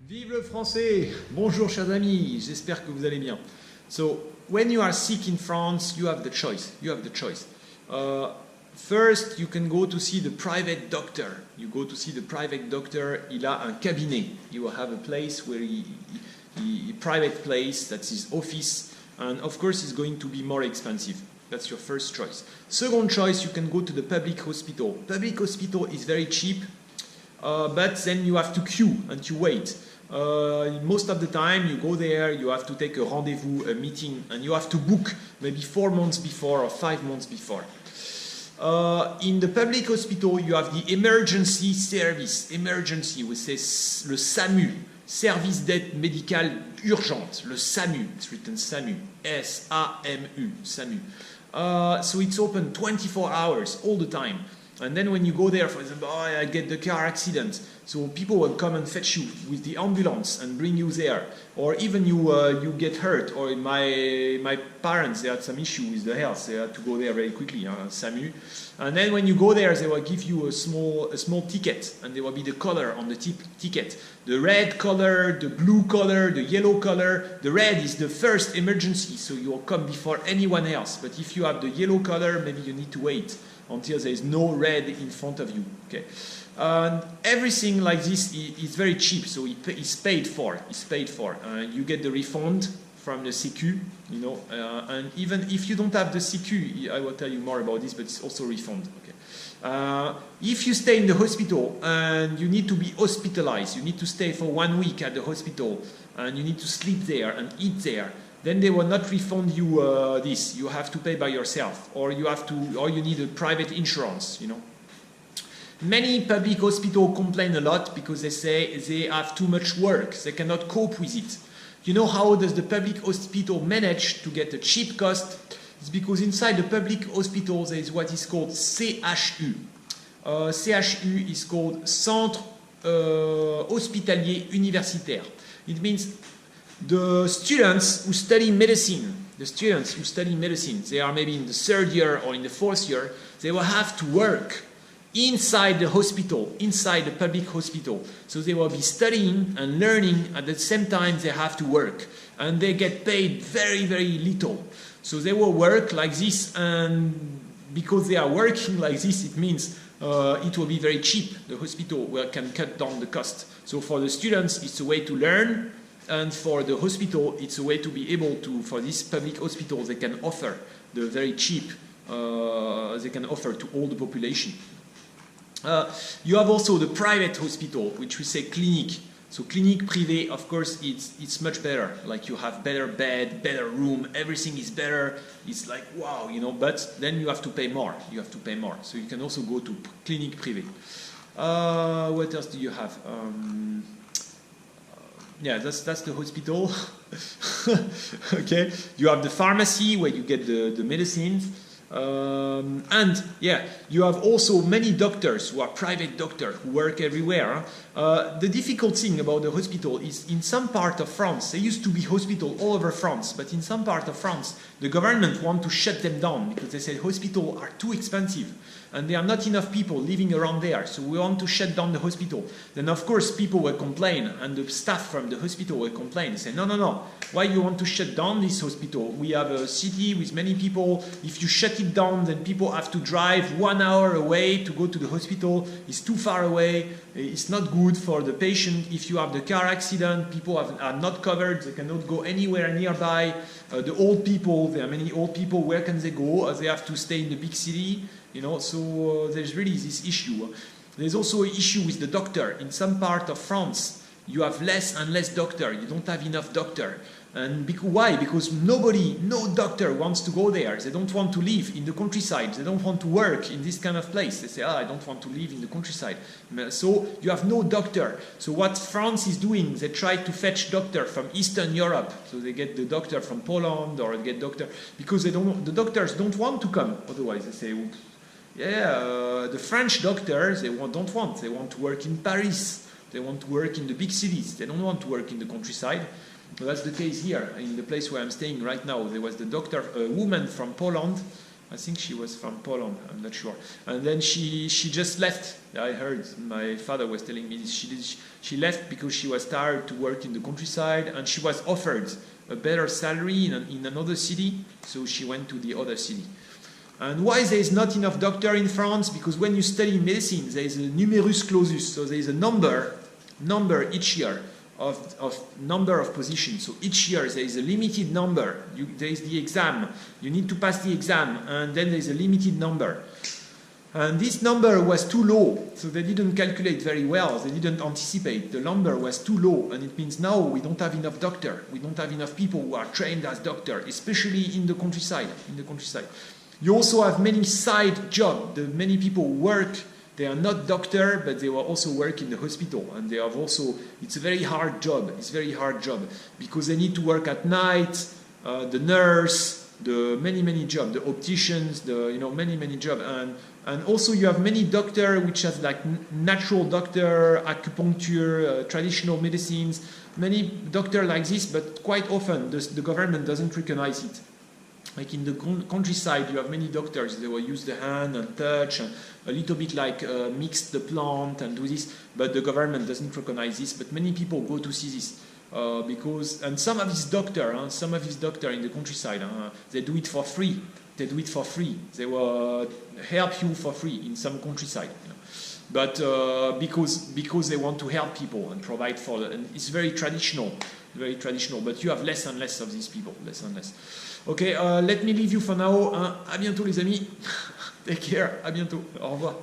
Vive le français! Bonjour chers amis, j'espère que vous allez bien. So, when you are sick in France, you have the choice. First, you can go to see the private doctor. You go to see the private doctor, il a un cabinet. You will have a place where private place, that's his office, and of course it's going to be more expensive. That's your first choice. Second choice, you can go to the public hospital. Public hospital is very cheap, but then you have to queue and you wait. Most of the time you go there, you have to take a rendezvous, a meeting, and you have to book maybe 4 months before or 5 months before. In the public hospital, you have the emergency service. Emergency, we say le SAMU, service d'aide médicale urgente, le SAMU. It's written SAMU, S-A-M-U, SAMU. So it's open 24 hours all the time. And then when you go there, for example, I get the car accident, so people will come and fetch you with the ambulance and bring you there. Or even you get hurt, or my parents, they had some issue with the health, they had to go there very quickly, SAMU. And then when you go there, they will give you a small ticket, and there will be the color on the ticket. The red color, the blue color, the yellow color. The red is the first emergency, so you will come before anyone else. But if you have the yellow color, maybe you need to wait until there is no red in front of you. Okay, everything like this is very cheap, so it's paid for. You get the refund from the CQ, and even if you don't have the CQ, I will tell you more about this, but it's also refund. Okay. If you stay in the hospital and you need to be hospitalized, you need to stay for 1 week at the hospital, and you need to sleep there and eat there, then they will not refund you this. You have to pay by yourself, or you need a private insurance. Many public hospitals complain a lot because they say they have too much work. They cannot cope with it. You know how does the public hospital manage to get a cheap cost? It's because inside the public hospital there is what is called CHU. CHU is called Centre Hospitalier Universitaire. It means the students who study medicine, they are maybe in the 3rd year or in the 4th year, they will have to work inside the hospital, inside the public hospital. So they will be studying and learning at the same time they have to work. And they get paid very, very little. So they will work like this, and because they are working like this, it means it will be very cheap. The hospital can cut down the cost. So for the students, it's a way to learn. And for the hospital, it's a way to be able to, for this public hospital, they can offer the very cheap, they can offer to all the population. You have also the private hospital, which we say clinique. So clinique privé, of course, it's much better. Like you have better bed, better room, everything is better. It's like, wow, but then you have to pay more. So you can also go to clinique privé. What else do you have? Yeah, that's the hospital. Okay, you have the pharmacy where you get the medicines. And yeah, you have also many doctors who are private doctors who work everywhere. The difficult thing about the hospital is in some part of France, there used to be hospitals all over France, but in some part of France, the government want to shut them down because they said hospitals are too expensive and there are not enough people living around there, so we want to shut down the hospital. Then of course people will complain, and the staff from the hospital will complain, say no, why you want to shut down this hospital? We have a city with many people. If you shut it down, then people have to drive 1 hour away to go to the hospital. It's too far away. It's not good for the patient. If you have the car accident, people are not covered. They cannot go anywhere nearby. The old people, there are many old people. Where can they go? They have to stay in the big city. So there's really this issue. There's also an issue with the doctor. In some part of France, you have less and less doctor. You don't have enough doctor. And why? Because no doctor wants to go there. They don't want to live in the countryside. They don't want to work in this kind of place. They say, I don't want to live in the countryside. So you have no doctor. So what France is doing, they try to fetch doctor from Eastern Europe. So they get the doctor from Poland or get doctor, because the doctors don't want to come. Otherwise they say, the French doctors, they don't want. They want to work in Paris. They want to work in the big cities. They don't want to work in the countryside. So that's the case here. In the place where I'm staying right now, there was a woman from Poland, I think she was from Poland, I'm not sure. And then she just left. I heard my father was telling me this. She left because she was tired to work in the countryside, and she was offered a better salary in another city, so she went to the other city. And why there is not enough doctor in France? Because when you study medicine, there is a numerus clausus, so there is a number each year of number of positions. So each year there is a limited number. There is the exam. You need to pass the exam, and then there is a limited number. And this number was too low, so they didn't calculate very well. They didn't anticipate. The number was too low, and it means now we don't have enough doctor. We don't have enough people who are trained as doctor, especially in the countryside. You also have many side jobs. Many people work. They are not doctor, but they will also work in the hospital, and they have also. It's a very hard job. It's a very hard job because they need to work at night. The nurse, the many jobs, the opticians, many jobs, and also you have many doctor which has like natural doctor, acupuncture, traditional medicines, many doctor like this, but quite often the government doesn't recognize it. Like in the countryside, you have many doctors. They will use the hand and touch, and a little bit like mix the plant and do this. But the government doesn't recognize this. But many people go to see this and some of these doctors in the countryside, they do it for free. They do it for free. They will help you for free in some countryside. But because they want to help people and provide for them, and it's very traditional. But you have less and less of these people, less and less. Ok, let me leave you for now. À bientôt les amis. Take care. À bientôt. Au revoir.